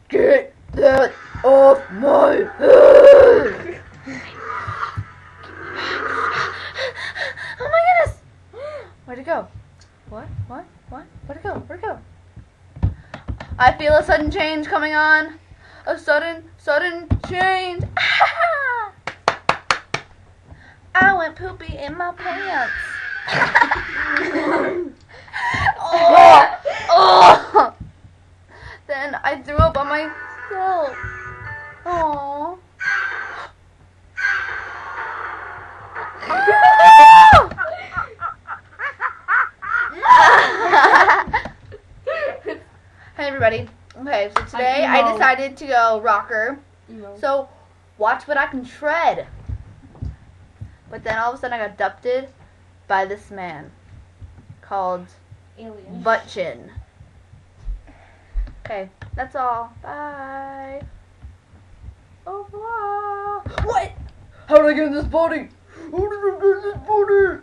Get that off my head! Oh my goodness! Where'd it go? What? Where'd it go? Where'd it go? I feel a sudden change coming on. A sudden change. I went poopy in my pants. Oh. Then I threw up on myself. Aww. Hey everybody. Okay, so today I decided to go rocker. So watch what I can shred. But then all of a sudden I got abducted by this man called Alien. Butt Chin. Okay, that's all. Bye. Au revoir. What? How did I get in this body? How did I get in this body?